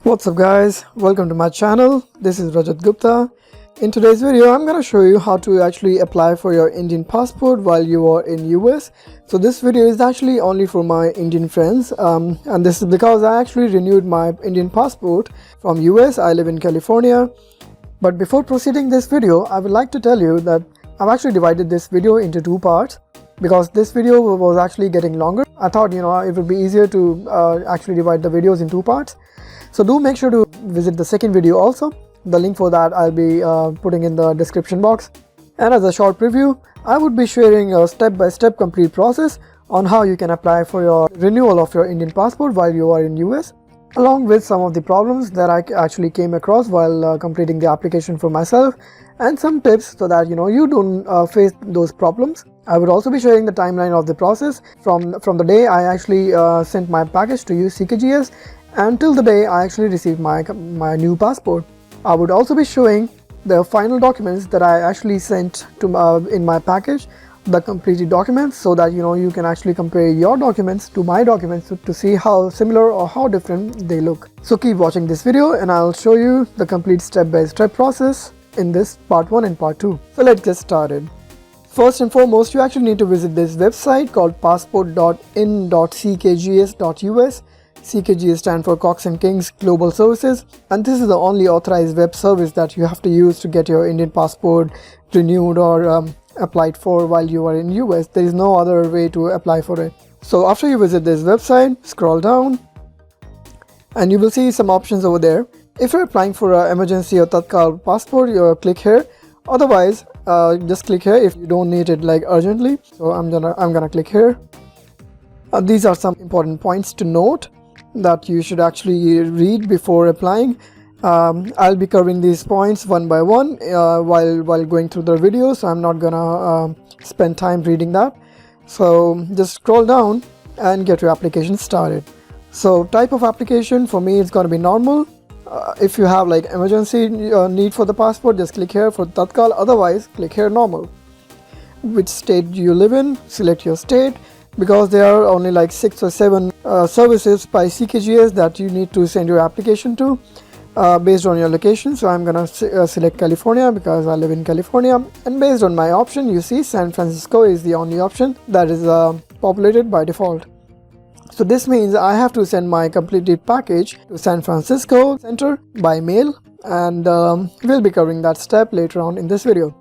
What's up guys, welcome to my channel. This is Rajat Gupta. In today's video I'm gonna show you how to actually apply for your Indian passport while you are in US. So this video is actually only for my Indian friends and this is because I actually renewed my Indian passport from US. I live in California. But before proceeding this video, I would like to tell you that I've actually divided this video into two parts because this video was actually getting longer. I thought it would be easier to actually divide the videos in two parts. So do make sure to visit the second video also. The link for that I'll be putting in the description box. And as a short preview, I would be sharing a step-by-step complete process on how you can apply for your renewal of your Indian passport while you are in US, along with some of the problems that I actually came across while completing the application for myself, and some tips so that you don't face those problems. I would also be sharing the timeline of the process from the day I actually sent my package to use CKGS until the day I actually received my new passport. I would also be showing the final documents that I actually sent to in my package, the completed documents, so that you can actually compare your documents to my documents to see how similar or how different they look. So keep watching this video and I'll show you the complete step-by-step process in this part 1 and part 2. So let's get started. First and foremost, you actually need to visit this website called passport.in.ckgs.us. CKGS stands for Cox & Kings Global Services, and this is the only authorized web service that you have to use to get your Indian passport renewed or applied for while you are in US. There is no other way to apply for it. So after you visit this website, scroll down and you will see some options over there. If you're applying for an emergency or Tatkal passport, you click here. Otherwise, just click here if you don't need it like urgently. So I'm gonna click here. These are some important points to note that you should actually read before applying. I'll be covering these points one by one while going through the video, so I'm not gonna spend time reading that. So just scroll down and get your application started. So type of application, for me it's gonna be normal. If you have like emergency need for the passport, just click here for Tatkal. Otherwise, click here normal. Which state you live in, select your state, because there are only like 6 or 7 services by CKGS that you need to send your application to based on your location. So I'm gonna select California because I live in California, and based on my option, you see San Francisco is the only option that is populated by default. So this means I have to send my completed package to San Francisco Center by mail, and we'll be covering that step later on in this video.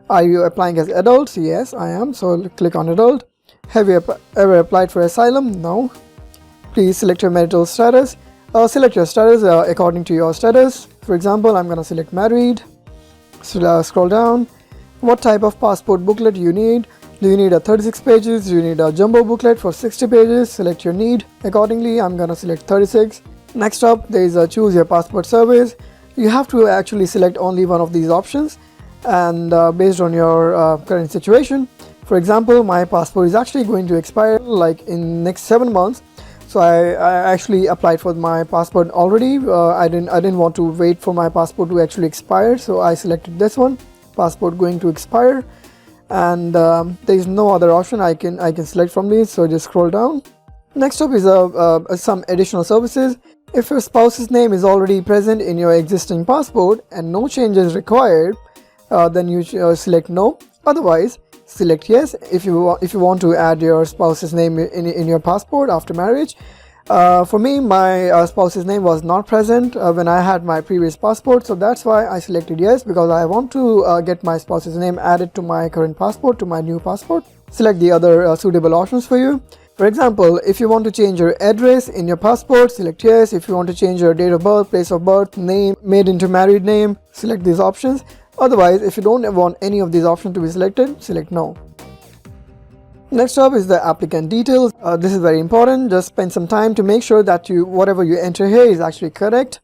Are you applying as adults? Yes, I am. So click on adult. Have you ever applied for asylum? No. Please select your marital status. Select your status according to your status. For example, I'm going to select married. So, scroll down. What type of passport booklet do you need? Do you need a 36 pages? Do you need a jumbo booklet for 60 pages? Select your need accordingly. I'm going to select 36. Next up, there is a choose your passport service. You have to actually select only one of these options, and based on your current situation. For example, my passport is actually going to expire like in next 7 months. So I actually applied for my passport already. I didn't want to wait for my passport to actually expire, so I selected this one, passport going to expire, and there is no other option I can select from these. So just scroll down. Next up is some additional services. If your spouse's name is already present in your existing passport and no change is required, then you select no. Otherwise, select yes if you want to add your spouse's name in your passport after marriage. For me, my spouse's name was not present when I had my previous passport, so that's why I selected yes, because I want to get my spouse's name added to my current passport, to my new passport. Select the other suitable options for you. For example, if you want to change your address in your passport, select yes. If you want to change your date of birth, place of birth, name made into married name, select these options. Otherwise, if you don't want any of these options to be selected, select no. Next up is the applicant details. This is very important. Just spend some time to make sure that whatever you enter here is actually correct.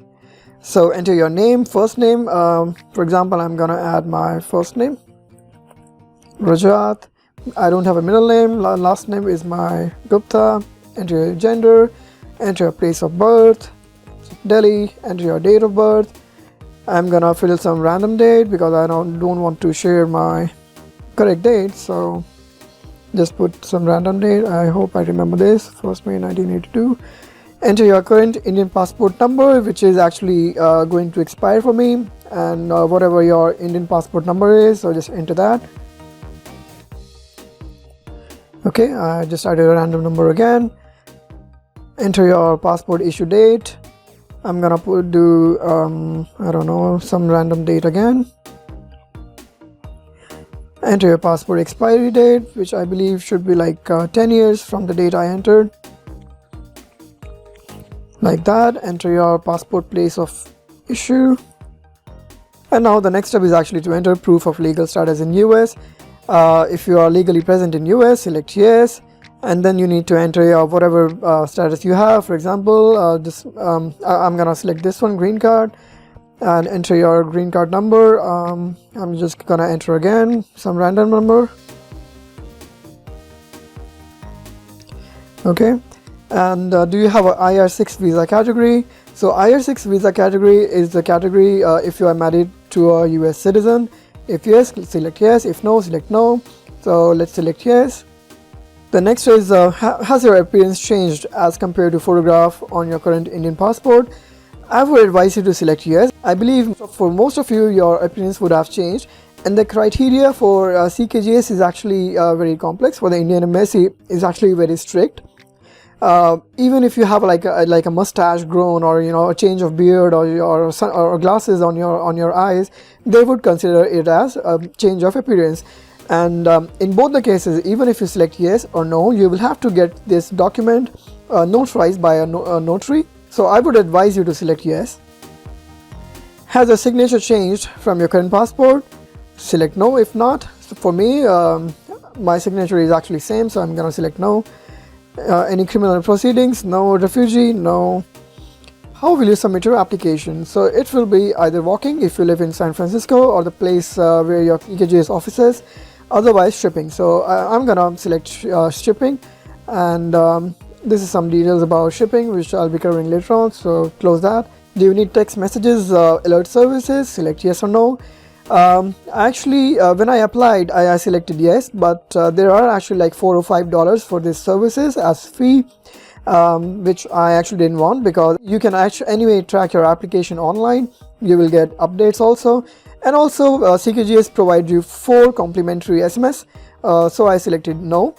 So enter your name, first name. For example, I'm gonna add my first name, Rajat. I don't have a middle name. Last name is my Gupta. Enter your gender. Enter your place of birth, Delhi. Enter your date of birth. I'm gonna fill some random date because I don't want to share my correct date, so just put some random date. I hope I remember this, 1st May 1982. Enter your current Indian passport number, which is actually going to expire for me, and whatever your Indian passport number is, so just enter that. Okay, I just added a random number again. Enter your passport issue date. I'm gonna do I don't know, some random date again. Enter your passport expiry date, which I believe should be like 10 years from the date I entered. Like that. Enter your passport place of issue. And now the next step is actually to enter proof of legal status in US. If you are legally present in US, select yes, and then you need to enter your whatever status you have. For example, I'm gonna select this one, green card, and enter your green card number. I'm just gonna enter again some random number. Okay, and do you have a IR6 visa category? So IR6 visa category is the category if you are married to a US citizen. If yes, select yes. If no, select no. So let's select yes. The next is has your appearance changed as compared to photograph on your current Indian passport? I would advise you to select yes. I believe for most of you, your appearance would have changed, and the criteria for CKGS is actually very complex. For the Indian Embassy, is actually very strict. Even if you have like a mustache grown, or a change of beard, or glasses on your eyes, they would consider it as a change of appearance. And in both the cases, even if you select yes or no, you will have to get this document notarized by a notary. So I would advise you to select yes. Has your signature changed from your current passport? Select no if not. So for me, my signature is actually same, so I'm gonna select no. Any criminal proceedings? No. Refugee? No. How will you submit your application? So it will be either walking if you live in San Francisco, or the place where your CKGS office is, otherwise shipping. So I'm gonna select shipping, and this is some details about shipping which I'll be covering later on, so close that. Do you need text messages, alert services? Select yes or no. Actually, when I applied, I selected yes, but there are actually like $4 or $5 for these services as fee, which I actually didn't want, because you can actually anyway track your application online. You will get updates also, and also CKGS provides you 4 complimentary SMS, so I selected no.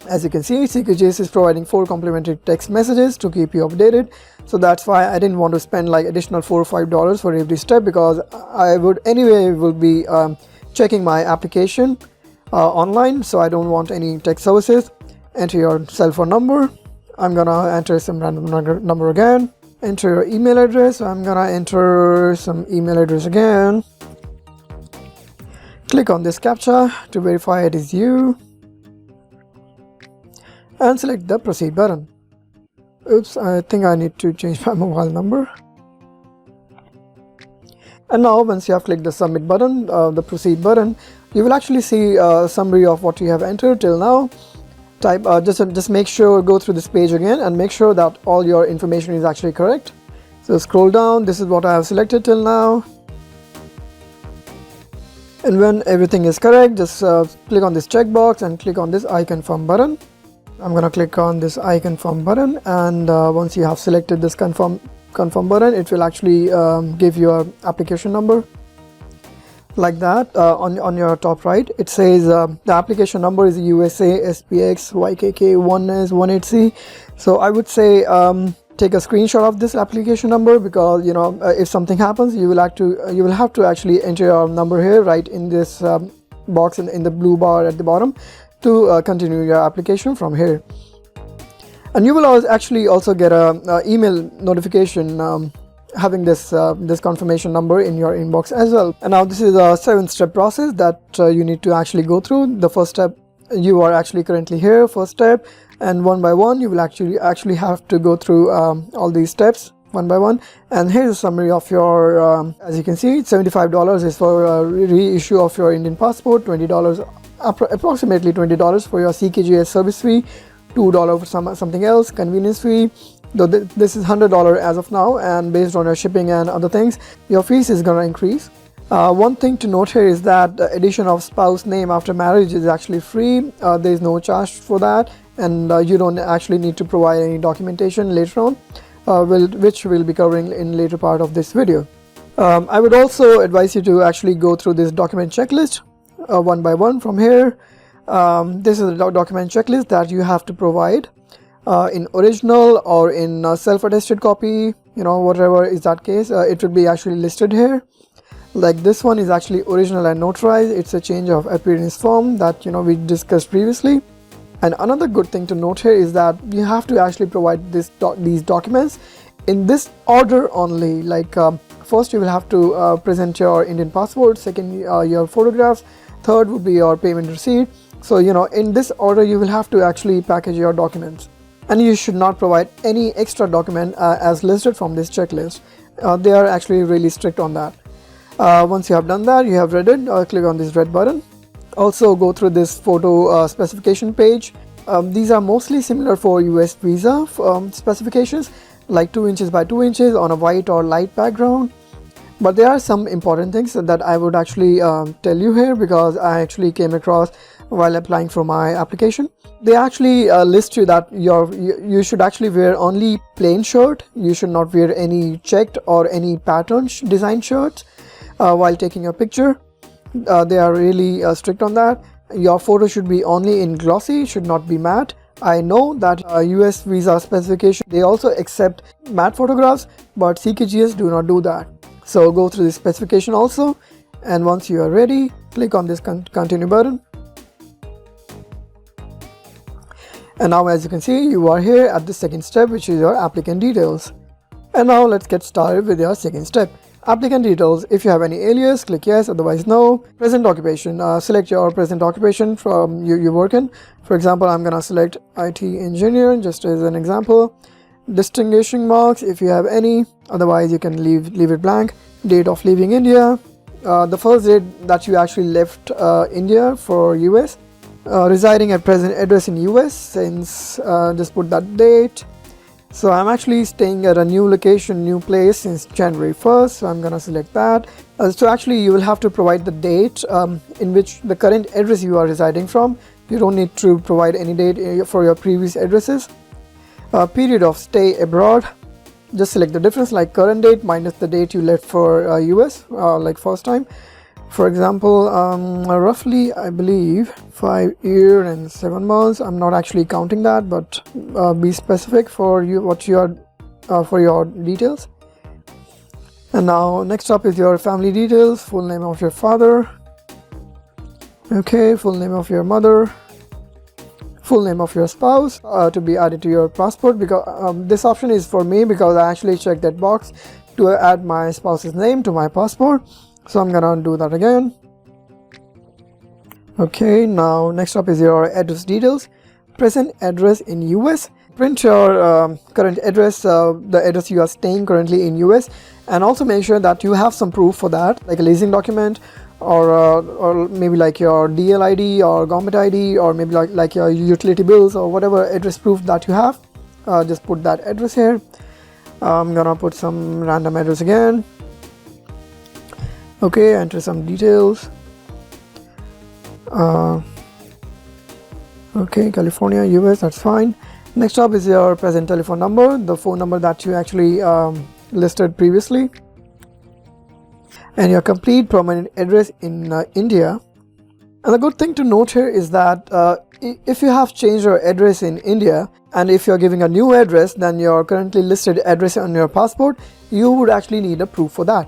As you can see, CKGS is providing 4 complimentary text messages to keep you updated. So that's why I didn't want to spend like additional $4 or $5 for every step, because I would anyway will be checking my application online, so I don't want any text services. Enter your cell phone number. I'm gonna enter some random number again. Enter your email address. I'm gonna enter some email address again. Click on this captcha to verify it is you, and select the proceed button. Oops, I think I need to change my mobile number. And now once you have clicked the submit button, the proceed button, you will actually see a summary of what you have entered till now. Type just make sure, go through this page again and make sure that all your information is actually correct. So scroll down, this is what I have selected till now. And when everything is correct, just click on this checkbox and click on this I confirm button. I'm gonna click on this I confirm button, and once you have selected this confirm button, it will actually give you an application number like that. On your top right, it says the application number is USA SPX YKK1S18C. So I would say take a screenshot of this application number, because if something happens, you will have to actually enter your number here, right in this box in the blue bar at the bottom, to continue your application from here. And you will actually also get a email notification having this confirmation number in your inbox as well. And now this is a 7-step process that you need to actually go through. The first step, you are actually currently here, first step, and one by one you will actually have to go through all these steps one by one. And here's a summary of your as you can see, $75 is for reissue of your Indian passport, $20 approximately $20 for your CKGS service fee, $2 for something else, convenience fee. Though this is $100 as of now, and based on your shipping and other things, your fees is gonna increase. One thing to note here is that the addition of spouse name after marriage is actually free. There is no charge for that, and you don't actually need to provide any documentation later on, which we'll be covering in later part of this video. I would also advise you to actually go through this document checklist one by one from here. This is a document checklist that you have to provide in original or in self-attested copy, whatever is that case. It will be actually listed here. Like this one is actually original and notarized. It's a change of appearance form that we discussed previously. And another good thing to note here is that you have to actually provide these documents in this order only. Like first you will have to present your Indian passport, second your photographs, third would be your payment receipt. So in this order you will have to actually package your documents, and you should not provide any extra document as listed from this checklist. They are actually really strict on that. Once you have done that, you have read it, click on this red button. Also go through this photo specification page. These are mostly similar for US visa specifications, like 2 inches by 2 inches on a white or light background. But there are some important things that I would actually tell you here, because I actually came across while applying for my application. They actually list you that you should actually wear only plain shirt. You should not wear any checked or any pattern design shirts while taking a picture. They are really strict on that. Your photo should be only in glossy, should not be matte. I know that US visa specification, they also accept matte photographs, but CKGS do not do that. So go through the specification also, and once you are ready, click on this continue button. And now, as you can see, you are here at the second step, which is your applicant details. And now let's get started with your second step. Applicant details. If you have any alias, click yes, otherwise no. Present occupation. Select your present occupation from you work in. For example, I'm gonna select IT engineer just as an example. Distinguishing marks if you have any, otherwise you can leave it blank. Date of leaving India. The first date that you actually left India for US. Residing at present address in US, since just put that date. So I'm actually staying at a new location, new place since January 1st, so I'm gonna select that. So actually you will have to provide the date in which the current address you are residing from. You don't need to provide any date for your previous addresses. Period of stay abroad. Just select the difference, like current date minus the date you left for US, like first time. For example, roughly I believe 5 years and 7 months. I'm not actually counting that, but be specific for for your details. And now next up is your family details. Full name of your father. Okay, full name of your mother. Full name of your spouse to be added to your passport, because this option is for me because I actually checked that box to add my spouse's name to my passport. So I'm gonna do that again. Okay, now next up is your address details. Present address in US. Print your current address, the address you are staying currently in US, and also make sure that you have some proof for that, like a leasing document, or maybe like your DL ID or government ID, or maybe like your utility bills or whatever address proof that you have. Just put that address here. I'm gonna put some random address again. Okay, enter some details. Okay, California, US, that's fine. Next up is your present telephone number, the phone number that you actually listed previously, and your complete permanent address in India. And the good thing to note here is that if you have changed your address in India, and if you're giving a new address than your currently listed address on your passport, you would actually need a proof for that.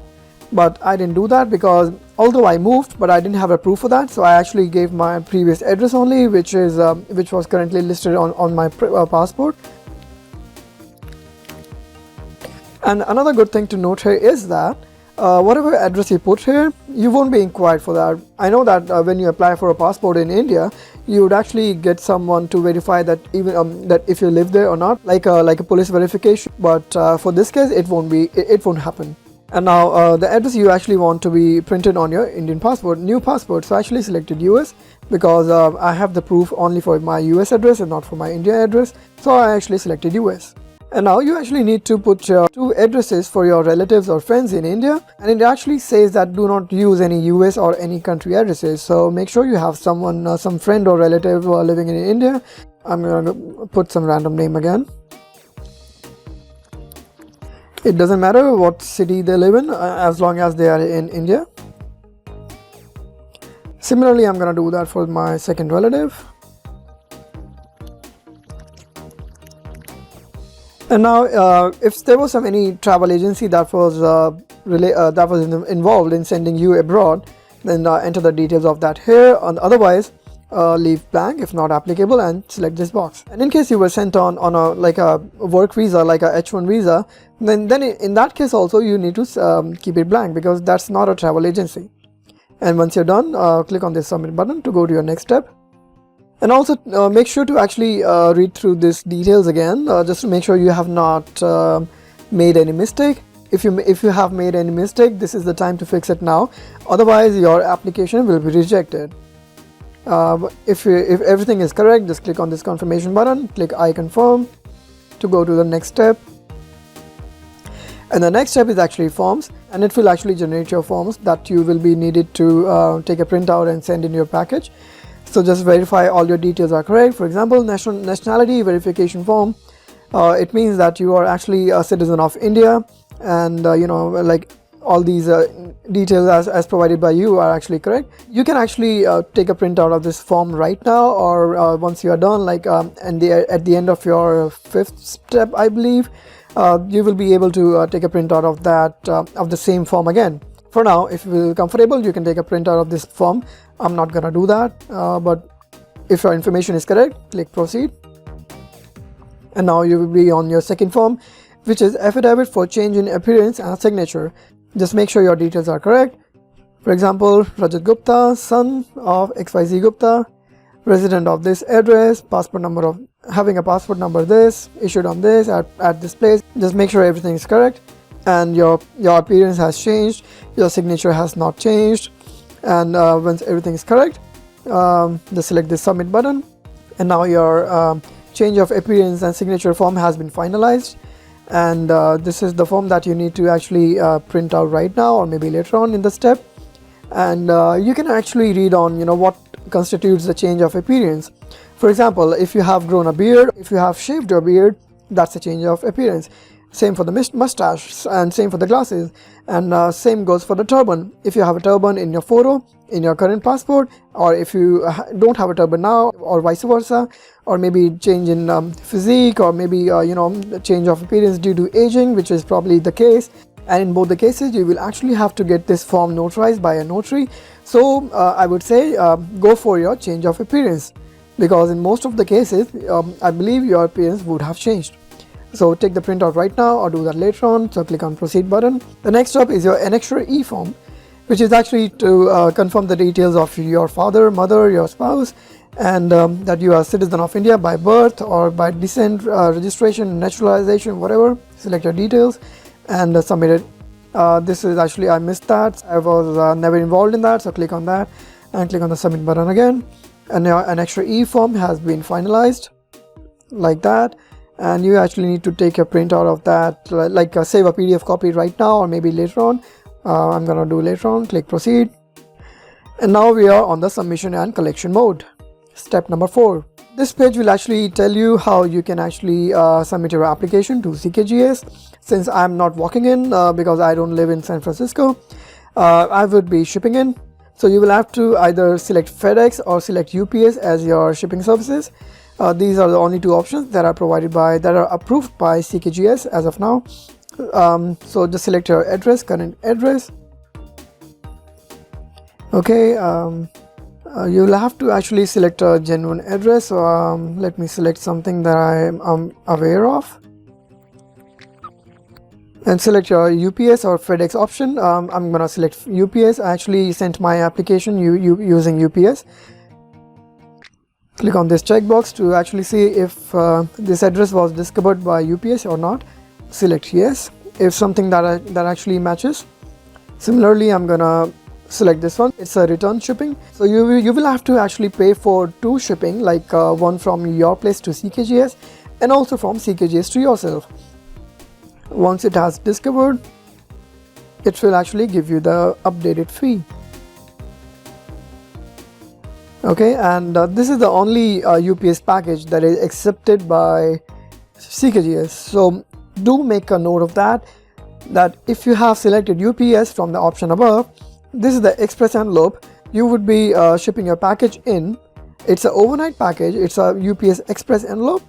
But I didn't do that because although I moved, but I didn't have a proof for that, so I actually gave my previous address only, which was currently listed on my passport. And another good thing to note here is that whatever address you put here, you won't be inquired for that. I know that when you apply for a passport in India, you would actually get someone to verify that even that if you live there or not, like a police verification. But for this case, it won't happen. And now the address you actually want to be printed on your Indian passport, new passport. So I actually selected US because I have the proof only for my US address and not for my India address. So I actually selected US. And now you actually need to put your 2 addresses for your relatives or friends in India, and it actually says that do not use any US or any country addresses. So make sure you have someone, some friend or relative who are living in India. I'm gonna put some random name again. It doesn't matter what city they live in as long as they are in India. Similarly, I'm gonna do that for my second relative. And now, if there was any travel agency that was involved in sending you abroad, then enter the details of that here. And otherwise, leave blank if not applicable, and select this box. And in case you were sent on a work visa, like a H1 visa, then in that case also you need to keep it blank, because that's not a travel agency. And once you're done, click on this submit button to go to your next step. And also make sure to actually read through these details again, just to make sure you have not made any mistake. If you have made any mistake, this is the time to fix it now. Otherwise, your application will be rejected. If everything is correct, just click on this confirmation button, click I confirm to go to the next step. And the next step is actually forms, and it will actually generate your forms that you will be needed to take a printout and send in your package. So just verify all your details are correct. For example, nationality verification form. It means that you are actually a citizen of India, and like all these details as provided by you are actually correct. You can actually take a printout of this form right now, or once you are done, like at the end of your 5th step, I believe, you will be able to take a printout of that of the same form again. For now, if you feel comfortable, you can take a printout of this form. I'm not gonna do that, but if your information is correct, click proceed. And now you will be on your second form, which is affidavit for change in appearance and signature. Just make sure your details are correct. For example, Rajat Gupta, son of XYZ Gupta, resident of this address, passport number of having a passport number this, issued on this at this place. Just make sure everything is correct, and your appearance has changed, your signature has not changed. And once everything is correct, just select the submit button, and now your change of appearance and signature form has been finalized. And this is the form that you need to actually print out right now, or maybe later on in the step. And you can actually read on what constitutes the change of appearance. For example, if you have grown a beard, if you have shaved your beard, that's a change of appearance. Same for the mustache, and same for the glasses, and same goes for the turban. If you have a turban in your photo, in your current passport, or if you don't have a turban now, or vice versa, or maybe change in physique, or maybe change of appearance due to aging, which is probably the case. And in both the cases, you will actually have to get this form notarized by a notary. So I would say go for your change of appearance, because in most of the cases, I believe your appearance would have changed. So take the printout right now, or do that later on. So click on proceed button. The next step is your Annexure E form, which is actually to confirm the details of your father, mother, your spouse, and that you are a citizen of India by birth or by descent, registration, naturalization, whatever. Select your details and submit it. This is actually, I missed that. I was never involved in that. So click on that and click on the submit button again. And your Annexure E form has been finalized like that. And you actually need to take a printout of that, like save a PDF copy right now, or maybe later on. I'm gonna do later on. Click proceed. And now we are on the submission and collection mode. Step number 4. This page will actually tell you how you can actually submit your application to CKGS. Since I'm not walking in because I don't live in San Francisco, I would be shipping in. So you will have to either select FedEx or select UPS as your shipping services. These are the only 2 options that are approved by CKGS as of now. So just select your address, current address. Okay, you will have to actually select a genuine address. So let me select something that I am aware of, and select your UPS or FedEx option. I'm gonna select UPS. I actually sent my application using UPS. Click on this checkbox to actually see if this address was discovered by UPS or not. Select yes if something that actually matches. Similarly, I'm gonna select this one. It's a return shipping, so you will have to actually pay for 2 shipping, like one from your place to CKGS and also from CKGS to yourself. Once it has discovered, it will actually give you the updated fee. Okay, and this is the only UPS package that is accepted by CKGS. So do make a note of that if you have selected UPS from the option above, this is the express envelope you would be shipping your package in. It's an overnight package. It's a UPS express envelope.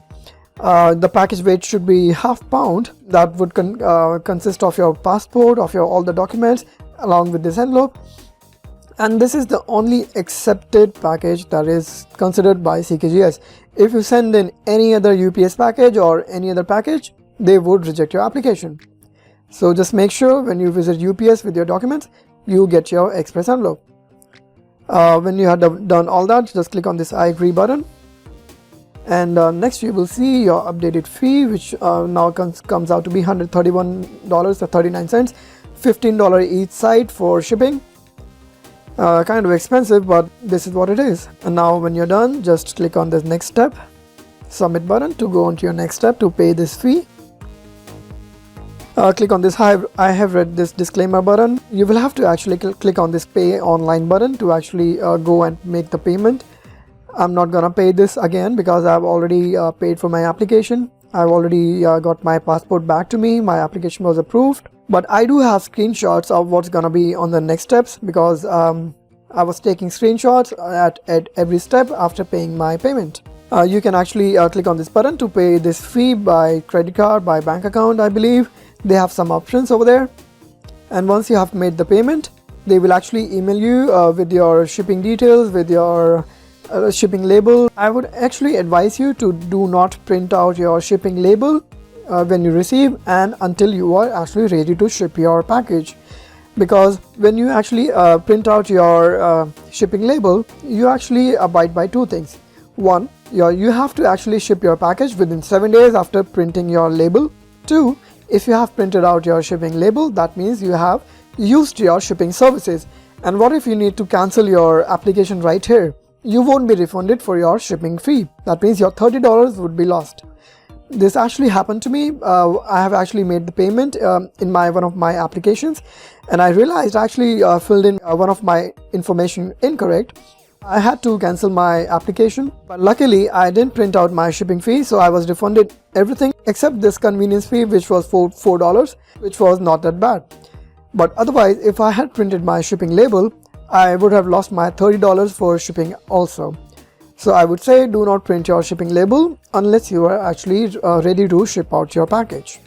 The package weight should be ½ pound. That would consist of your passport, of your all the documents along with this envelope. And this is the only accepted package that is considered by CKGS. If you send in any other UPS package or any other package, they would reject your application. So just make sure when you visit UPS with your documents, you get your express envelope. When you have done all that, just click on this I agree button. And next you will see your updated fee, which now comes out to be $131.39, $15 each side for shipping. Kind of expensive, but this is what it is. And now when you're done, just click on this next step, submit button, to go on to your next step to pay this fee. Click on this I have read this disclaimer button. You will have to actually click on this pay online button to actually go and make the payment. I'm not gonna pay this again because I've already paid for my application. I've already got my passport back to me. My application was approved. But I do have screenshots of what's gonna be on the next steps because I was taking screenshots at every step after paying my payment. You can actually click on this button to pay this fee by credit card, by bank account, I believe. They have some options over there. And once you have made the payment, they will actually email you with your shipping details, with your shipping label. I would actually advise you to do not print out your shipping label when you receive and until you are actually ready to ship your package, because when you actually print out your shipping label, you actually abide by two things. One, you have to actually ship your package within 7 days after printing your label. Two, if you have printed out your shipping label, that means you have used your shipping services. And what if you need to cancel your application right here? You won't be refunded for your shipping fee. That means your $30 would be lost. This actually happened to me. I have actually made the payment in one of my applications, and I realized I actually filled in one of my information incorrect. I had to cancel my application, but luckily I didn't print out my shipping fee, so I was refunded everything except this convenience fee, which was $4, which was not that bad. But otherwise, if I had printed my shipping label, I would have lost my $30 for shipping also. So I would say do not print your shipping label unless you are actually ready to ship out your package.